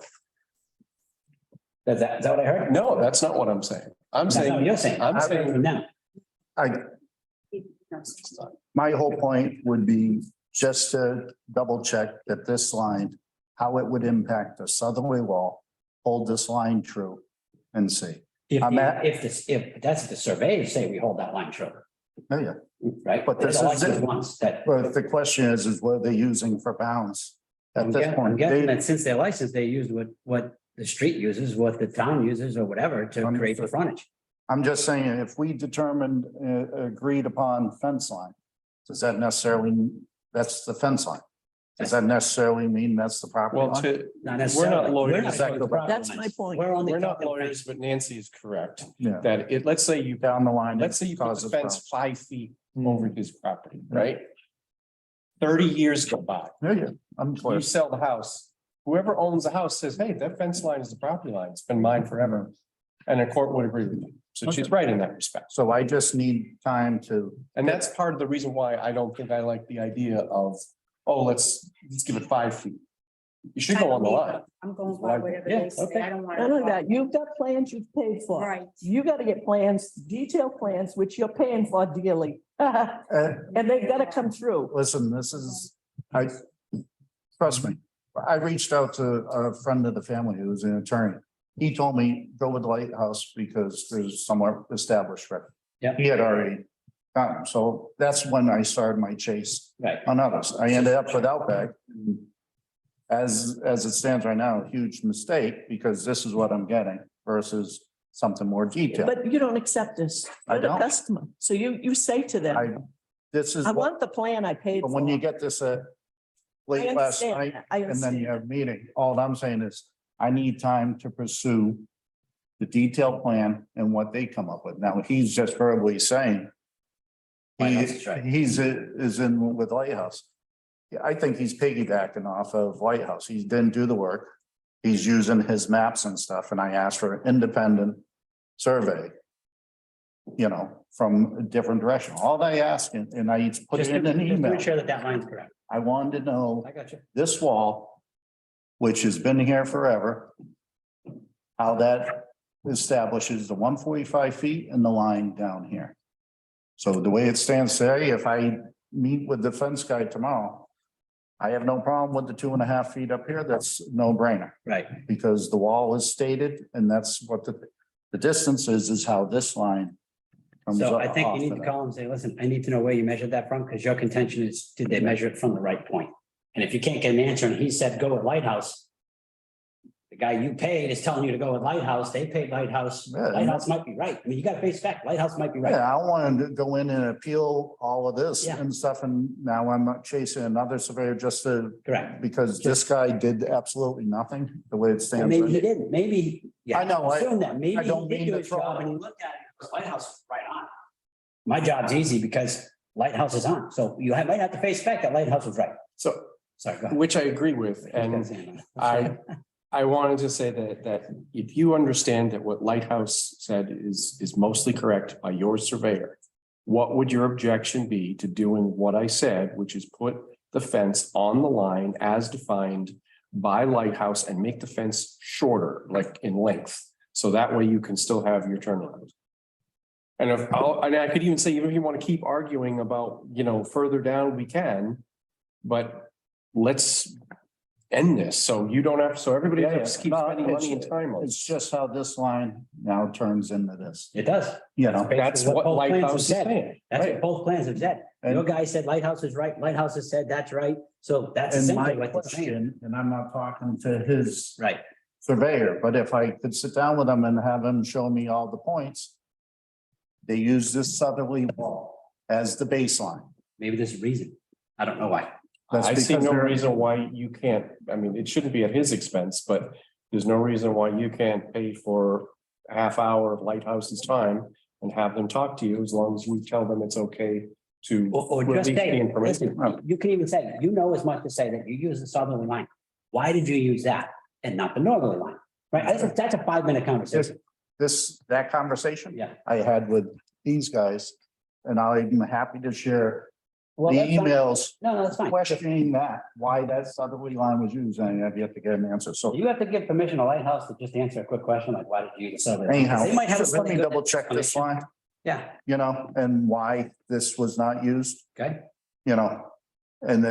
Is that what I heard? No, that's not what I'm saying. I'm That's not what saying, you're saying. I'm saying- From them. My whole point would be just to double check that this line, how it would impact the southerly wall, hold this line true and see. If, I'm at- if that's the surveyors say we hold that line true, Oh, yeah. right? But They're this the is licensed it. ones that. But the question is what they're using for bounds at this I'm point. guessing They- that since they're licensed, they use what the street uses, what the town uses or whatever to create the Understood. frontage. I'm just saying, if we determined, agreed upon fence line, does that necessarily, that's the fence line? Does that necessarily mean that's the property Well, line? to, Not we're necessarily. not lawyers. talking the property That's my lines. point. We're only We're not talking lawyers, but Nancy is correct, Yeah, that it, let's say you, down the line. let's say you put the causes fence problems. 5 feet over his property, right? 30 years go by, Yeah, I'm clear. you sell the house, whoever owns the house says, hey, that fence line is the property line, it's been mine forever. And a court would agree with you, so she's right in that respect. So I just need time to, And that's part of the reason why I don't think I like the idea of, oh, let's give it 5 feet. You should go on the line. I'm going by whatever Yeah, they say. okay. I don't want. Not only that, you've got plans you've paid for. Right. You gotta get plans, detailed plans, which you're paying for dearly. And they've gotta come through. listen, this is, trust me. I reached out to a friend of the family who's an attorney. He told me, go with Lighthouse because there's somewhat established record. Yeah. He had already gotten, so that's when I started my chase Right. on others. I ended up with Outback. As it stands right now, a huge mistake because this is what I'm getting versus something more detailed. But you don't accept this. I You're the don't. customer. So you say to them, This is I what, want the plan I paid but for. when you get this I late last understand night that. I and then understand. you have a meeting, all I'm saying is, I need time to pursue the detailed plan and what they come up with. Now, he's just verbally saying Lighthouse is right. is in with Lighthouse. Yeah, I think he's piggybacking off of Lighthouse. He didn't do the work. He's using his maps and stuff, and I asked for an independent survey. You know, from a different direction. All I asked, and I put Just it in an to email. make sure that that line's correct. I wanted to know I got you. this wall, which has been here forever, how that establishes the 145 feet and the line down here. So the way it stands today, if I meet with the fence guy tomorrow, I have no problem with the 2.5 feet up here. That's no brainer Right. because the wall is stated and that's what the distance is how this line comes So up I think off you need of to that. call and say, listen, I need to know where you measured that from, because your contention is, did they measure it from the right point? And if you can't get an answer and he said, go with Lighthouse. The guy you paid is telling you to go with Lighthouse, they paid Lighthouse, Yeah. Lighthouse might be right. I mean, you got to face fact, Lighthouse might be right. Yeah, I wanted to go in and appeal all of this Yeah. and stuff, and now I'm not chasing another surveyor just to, Correct. because this guy did absolutely nothing, the way it Or stands. maybe he right. didn't, maybe. Yeah, I know, I- assume that, maybe I don't he did mean do to his job throw- and he looked at it, because Lighthouse is right on. My job's easy because Lighthouse is on, so you might have to face fact that Lighthouse was right. So, Sorry, go ahead. which I agree with, and I wanted to say that if you understand that what Lighthouse said is mostly correct by your surveyor, what would your objection be to doing what I said, which is put the fence on the line as defined by Lighthouse and make the fence shorter, like in length, so that way you can still have your turnaround. And and I could even say, even if you want to keep arguing about, further down, we can, but let's end this, so you don't have, so everybody Yeah, else keeps no, spending money and it's- time on it. It's just how this line now turns into this, It does. you know, That's Basically what both plans have Lighthouse is said. saying. That's Right. what both plans have said. Your And- guy said Lighthouse is right, Lighthouse has said that's right, so that's and my essentially what they're saying. question, and I'm not talking to his Right, surveyor, but if I could sit down with him and have him show me all the points. They use this southerly wall as the baseline. maybe there's a reason. I don't know why. That's I see because no they're- reason why you can't, I mean, it shouldn't be at his expense, but there's no reason why you can't pay for a half hour of Lighthouse's time and have them talk to you as long as you tell them it's okay to Or release just the say, information. listen, you can even say, you know as much to say that you use the southerly line. Why did you use that and not the northerly line? Right, that's a 5-minute conversation. That conversation Yeah. I had with these guys, and I'm happy to share Well, the that's fine. emails No, that's fine. questioning that, why that southerly line was used, and I've yet to get an answer, so You have to give permission to Lighthouse to just answer a quick question like, why did you use the southerly? line? anyhow, They might have a just let really me good double check this explanation. line, Yeah, you know, and why this was not used, okay. you know, and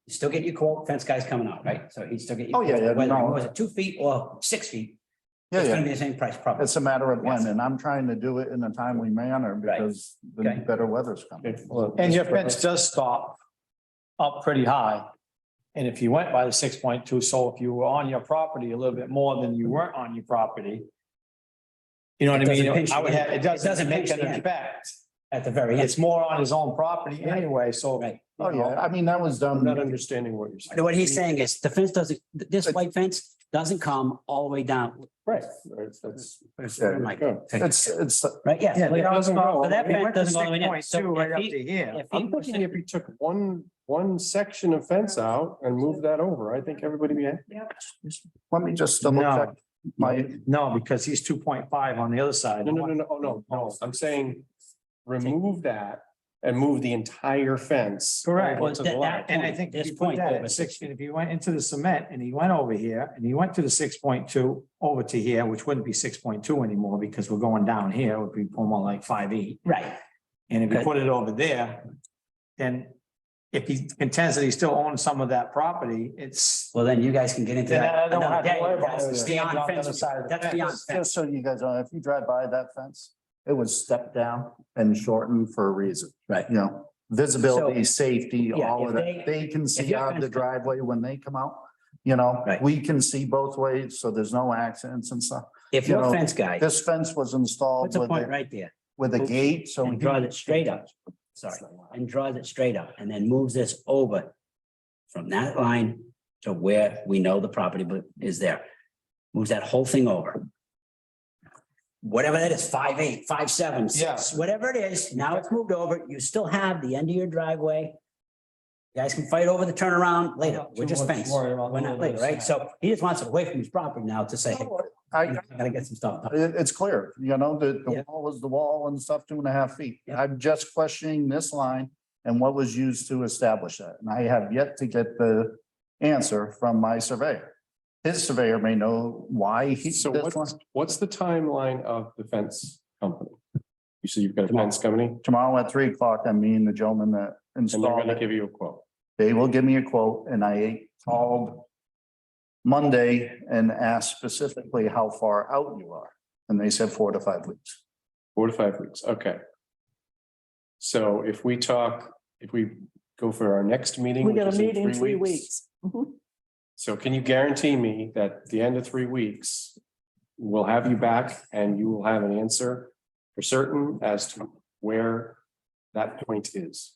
You still get your quote, fence guy's coming out, right? So he'd still get. your Oh, yeah, quote, yeah, Whether it no. was it 2 feet or 6 feet, Yeah, It's gonna yeah, be the same price probably. it's a matter of when, Yes. and I'm trying to do it in a timely manner Right. because the Okay. better weather's coming. Okay, well, And your fence does stop up pretty high. And if you went by the 6.2, so if you were on your property a little bit more than you weren't on your property. You know what I It doesn't mean? pinch I would the have, end. it It doesn't doesn't make pinch an the end. effect. At the very end. It's more on his own property anyway, so. Right. Oh, yeah, I mean, that was I'm not done, understanding what you're saying. What he's saying is the fence doesn't, this white fence doesn't come all the way down. Right. That's. Yeah. Like, it's, right, yes. Yeah, Look, it doesn't go. so that He fence went to doesn't go all the way down. 6.2 So right if up he- to here. if he I'm puts thinking it- if you took one section of fence out and moved that over, I think everybody be happy. let me just double No. check my, No, because he's 2.5 on the other side. No, I'm saying remove that and move the entire fence. Correct. over to the Well, line. And I think if This you put point that over at 6, and if you went into the cement and he went over here and he went to the 6.2 over to here, which wouldn't be 6.2 anymore because we're going down here, it would be more like 5.8. Right, And if you Okay. put it over there, then if he contends that he still owns some of that property, it's. well, then you guys can get into Then that. I don't another have to day. worry about That's it. beyond On the other fence. side of the That's beyond just fence. so you guys know, if you drive by that fence, it was stepped down and shortened for a reason. Right. You know, visibility, So, safety, yeah, all if of that. They can see your out fence the comes- driveway when they come out. You know, Right. we can see both ways, so there's no accidents and stuff. If you your know, fence guy This fence was installed puts a with point a, right there with a gate, so. and draws it straight up, sorry, and draws it straight up and then moves this over from that line to where we know the property is there. Moves that whole thing over. Whatever that is, 5.8, 5.7, 6, whatever it is, now it's moved over. You still have the end of your driveway. You guys can fight over the turnaround later. We're just fence. We're not later, right? So he just wants it away from his property now to say, hey, I, I gotta get some stuff done. it's clear, you know, the Yeah. wall was the wall and stuff, 2.5 feet. Yeah. I'm just questioning this line and what was used to establish that. And I have yet to get the answer from my surveyor. His surveyor may know why he. So this what's the timeline of the fence company? You said you've got a Tomorrow. fence company Tomorrow at 3 o'clock, I'm meeting the gentleman that and they're installed gonna it. give you a quote. They will give me a quote and I called Monday and asked specifically how far out you are. And they said 4 to 5 weeks. 4 to 5 weeks, okay. So if we go for our next meeting. We which got a is in meeting in 3 weeks. Mhm. So can you guarantee me that at the end of 3 weeks, we'll have you back and you will have an answer for certain as to where that point is?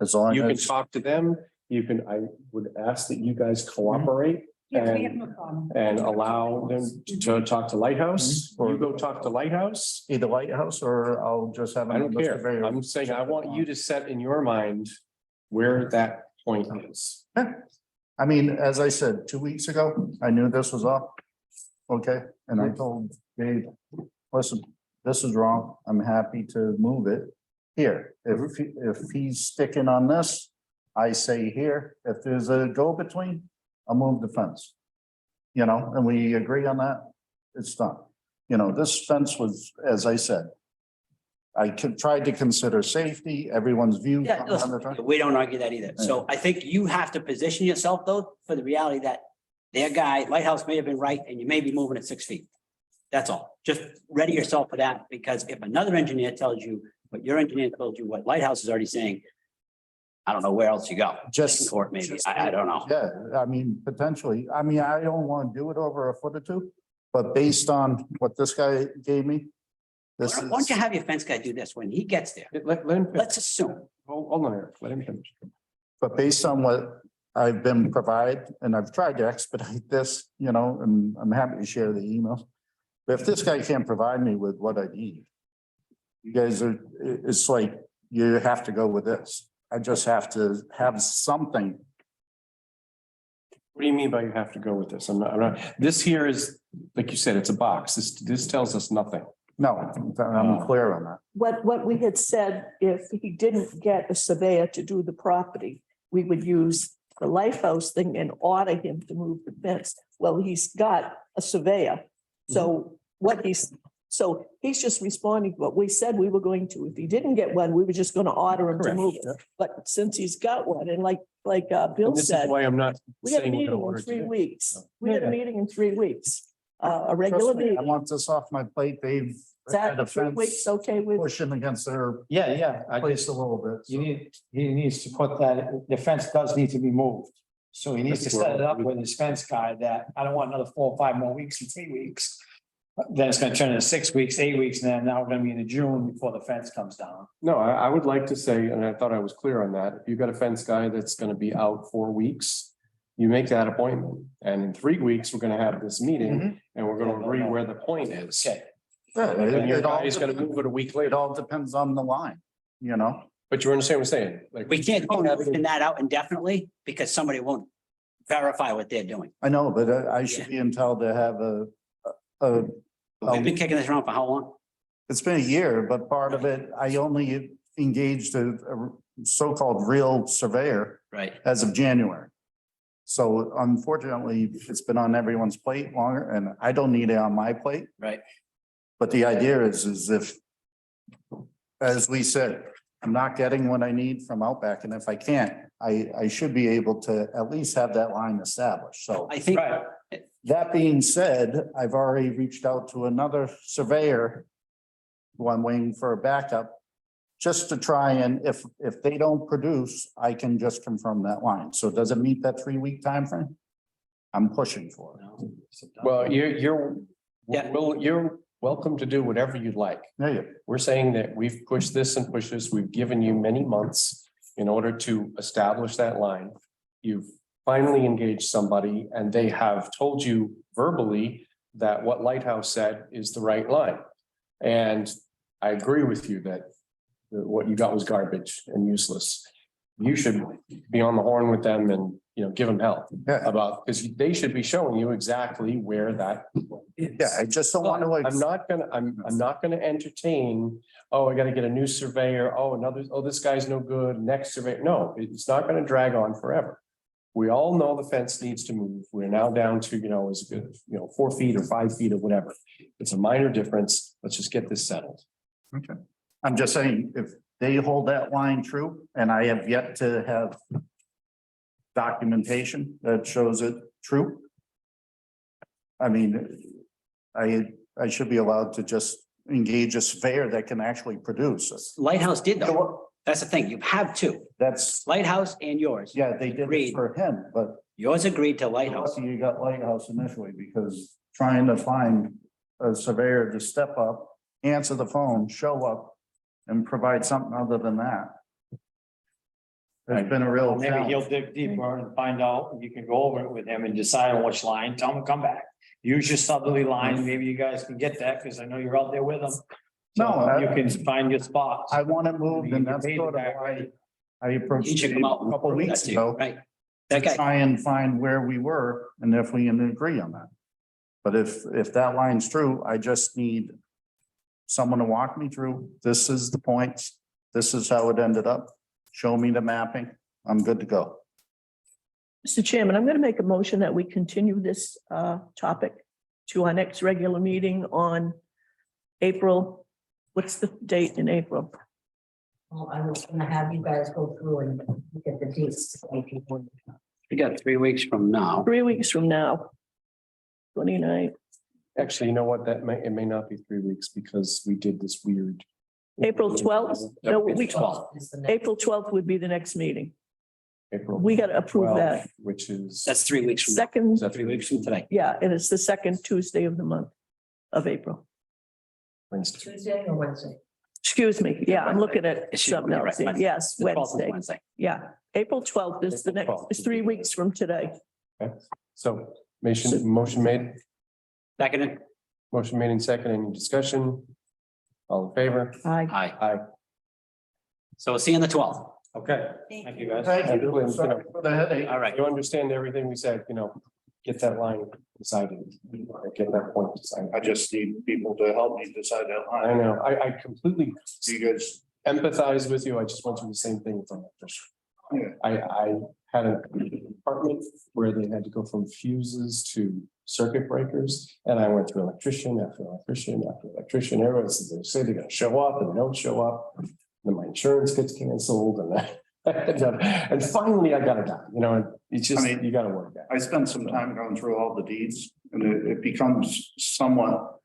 As long You can as, talk to them, I would ask that you guys cooperate Yes, we have no problem. and allow them to talk to Lighthouse. You go talk to Lighthouse. either Lighthouse or I'll just have. I don't another care. surveyor I'm saying I check it want out. you to set in your mind where that point is. I mean, as I said, 2 weeks ago, I knew this was up. Okay, and I told Dave, listen, this is wrong. I'm happy to move it here. If he's sticking on this, I say here, if there's a go-between, I'll move the fence. You know, and we agree on that, it's done. You know, this fence was, as I said, tried to consider safety, everyone's view. Yeah, listen, we don't argue that either. So I think you have to position yourself though, for the reality that their guy, Lighthouse may have been right, and you may be moving at 6 feet. That's all. Just ready yourself for that, because if another engineer tells you what your engineer told you, what Lighthouse is already saying, I don't know where else you go. Just- Court maybe. I don't know. Yeah, I mean, potentially, I mean, I don't want to do it over a foot or two, but based on what this guy gave me. This Why don't you is, have your fence guy do this when he gets there? Let him, finish. Let's assume. Hold on, Eric, let him finish. but based on what I've been provided, and I've tried to expedite this, you know, and I'm happy to share the emails. But if this guy can't provide me with what I need, you guys are, it's like, you have to go with this. I just have to have something. What do you mean by you have to go with this? I'm not, this here is, like you said, it's a box. This tells us nothing. No, I'm clear on that. What we had said, if he didn't get a surveyor to do the property, we would use the Lighthouse thing and order him to move the fence. Well, he's got a surveyor. So he's just responding to what we said we were going to. If he didn't get one, we were just gonna order him to Correct. move it. But since he's got one, and like Bill And this is said, why I'm not we had a saying we're meeting gonna in order 3 today. weeks. We had a meeting in 3 weeks. a regular Trust me, I meeting. want this off my plate. They've Is had a that 3 fence weeks okay with? pushing against their Yeah, I place just, a little bit. you need, he needs to put that, the fence does need to be moved. So he needs to set it up with his fence guy that I don't want another 4 or 5 more weeks and 3 weeks. Then it's gonna turn into 6 weeks, 8 weeks, and then now we're gonna be in June before the fence comes down. No, I would like to say, and I thought I was clear on that, if you've got a fence guy that's gonna be out 4 weeks, you make that appointment, and in 3 weeks, we're gonna have this meeting, and we're gonna agree where the point is. Okay, And your It all guy is gonna move it a week it later, all depends on the line, you know? but you understand what I'm saying? Like, We can't go moving that out indefinitely because somebody won't verify what they're doing. I know, but I should be entitled to have a, We've been kicking this around for how long? it's been a year, but part of it, I only engaged a so-called real surveyor Right. as of January. So unfortunately, it's been on everyone's plate longer and I don't need it on my plate. Right. But the idea is if, as we said, I'm not getting what I need from Outback, and if I can't, I should be able to at least have that line established. So I think, right, that being said, I've already reached out to another surveyor who I'm waiting for a backup, just to try and if they don't produce, I can just confirm that line. So does it meet that 3-week time frame? I'm pushing for it. well, you're, Yeah. well, you're welcome to do whatever you'd like. There you We're saying that we've pushed this and pushed this. We've given you many months in order to establish that line. You've finally engaged somebody and they have told you verbally that what Lighthouse said is the right line. And I agree with you that what you got was garbage and useless. You should be on the horn with them and, give them help Yeah. about, because they should be showing you exactly where that is. Yeah, I just don't want to like. I'm not gonna entertain, oh, I gotta get a new surveyor, this guy's no good, next surveyor. No, it's not gonna drag on forever. We all know the fence needs to move. We're now down to, is it, 4 feet or 5 feet or whatever. It's a minor difference. Let's just get this settled. Okay. I'm just saying, if they hold that line true, and I have yet to have documentation that shows it true. I mean, I should be allowed to just engage a surveyor that can actually produce it. Lighthouse did though. That's the thing. You have two, That's, Lighthouse and yours. yeah, they did it Agreed. for him, but Yours agreed to Lighthouse. also you got Lighthouse initially, because trying to find a surveyor to step up, answer the phone, show up, and provide something other than that. It's been a real maybe he'll challenge. dig deeper and find out, you can go over it with him and decide on which line, tell him, to come back. Use your southerly line, maybe you guys can get that, because I know you're out there with them. No, You can find your spots. I want it moved, and that's You sort of paid the guy, why right? I approached He should you come out. a and couple prove weeks that to you, ago. Right. To That guy, try and find where we were and if we can agree on that. But if that line's true, I just need someone to walk me through. This is the points. This is how it ended up. Show me the mapping. I'm good to go. Mr. Chairman, I'm going to make a motion that we continue this topic to our next regular meeting on April. What's the date in April? Well, I was gonna have you guys go through and look at the dates. we got 3 weeks from now. 3 weeks from now. 29th. Actually, you know what? It may not be 3 weeks because we did this weird. April 12th? No, we- Is the next- April 12th would be the next meeting. April. We got to approve that. 12th, Which is. That's 3 weeks from now. Second, Is that 3 weeks from today? yeah, and it's the second Tuesday of the month of April. Wednesday. Tuesday or Wednesday? Excuse me. Yeah, I'm looking at It should something be else. right. Yes, The 12th is Wednesday. Yeah, April 12th is the next, it's 3 weeks from today. So motion made, Second, motion made and second, any discussion? All in favor? Aye. aye. Aye. So we'll see you on the 12th. Okay. Thank you, guys. Thank you. Sorry for the headache. All right. You understand everything we said, get that line decided, get that point decided. I just need people to help me decide that I line. know, I completely You guys, empathize with you. I just went through the same thing with electrician. Yeah. I had an apartment where they had to go from fuses to circuit breakers. And I went through electrician after electrician after electrician. Everyone says they say they're gonna show up and they don't show up. Then my insurance gets canceled and finally I got it done, it's just, I mean, you gotta work that. I spent some time going through all the deeds And it becomes somewhat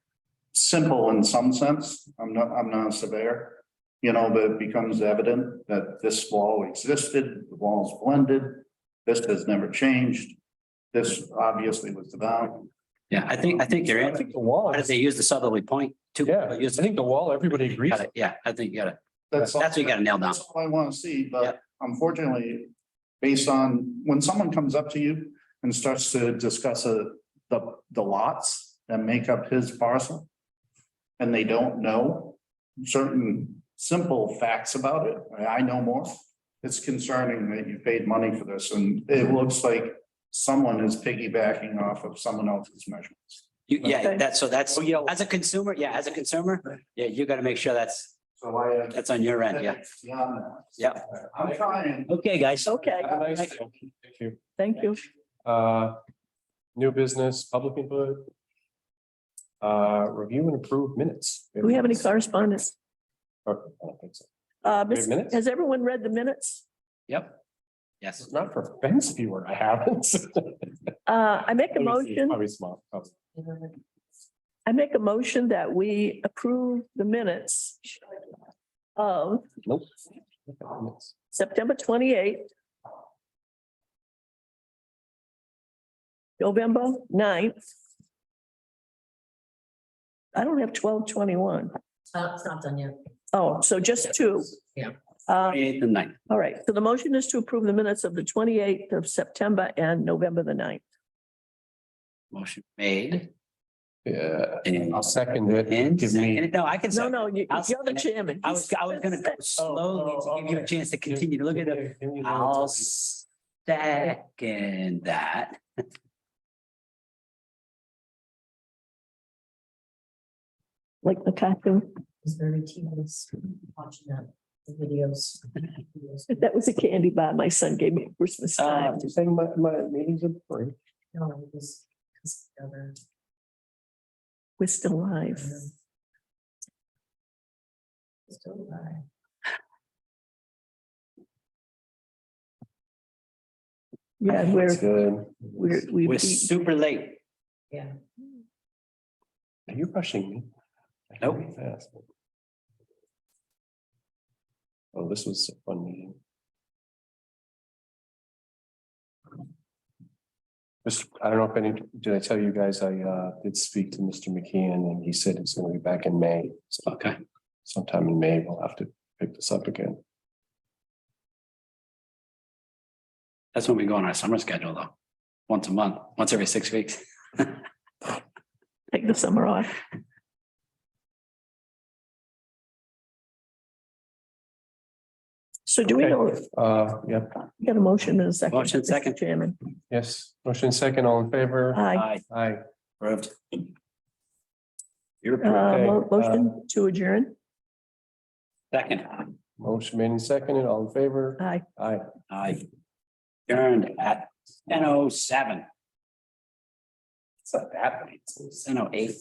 simple in some sense. I'm not a surveyor. You know, but it becomes evident that this wall existed, the wall's blended. This has never changed. This obviously was developed. Yeah, I think you're I in. think the wall, Why did they use the southerly point too? yeah, I think the wall, everybody agrees. Got it. Yeah, I think you got it. That's That's what you got to nail down. That's all I want to see, Yeah. but unfortunately, based on when someone comes up to you and starts to discuss the lots that make up his parcel. And they don't know certain simple facts about it. I know more. It's concerning that you paid money for this and it looks like someone is piggybacking off of someone else's measurements. Yeah, Okay. that's, as a consumer, yeah, you got to make sure that's So that's on your end. Yeah. Beyond that. Yeah. I'm trying. Okay, guys. Okay, Have a nice day. Thank you. thank you. New business, public input. Review and approve minutes. Do we have any correspondence? Oh, I don't think so. We have minutes? Has everyone read the minutes? Yep. Yes. It's not for fence viewer, I haven't. I make a motion, Probably small. Oh, I make a motion that we approve the minutes of Nope. September 28th, November 9th. I don't have 12/21. It's not done yet. Oh, so just two. Yeah. 28th and 9th. All right, so the motion is to approve the minutes of the 28th of September and November the 9th. Motion made. Yeah, And I'll second it. and Give me. seconded. No, I can. No, second. no, I'll you're the second it. chairman. I was gonna go slowly to give you a chance to continue to look at it. I'll second that. Like the cartoon. It's very tedious watching that, the videos. That was a candy bar my son gave me at Christmas time. You're saying my meetings are free. No, it was. it's the other, We're still live. still alive. Yeah, That's good. we We're beat, super late. Yeah. Are you rushing me? Nope. Fast. Oh, this was a fun meeting. I don't know if did I tell you guys, I did speak to Mr. McKeon and he said he's gonna be back in May. So Okay. sometime in May, we'll have to pick this up again. That's when we go on our summer schedule though. Once a month, once every 6 weeks. take the summer off. So do we Okay. know, Yeah, we got a motion in a second? Motion Mr. second. Chairman. yes, motion second, all in favor? Aye. Aye. Approved. You're Okay, Motion to adjourn. second. Motion made and seconded, all in favor? Aye. Aye. Aye. Adjourned at 10:07. It's not that late. It's 10:08.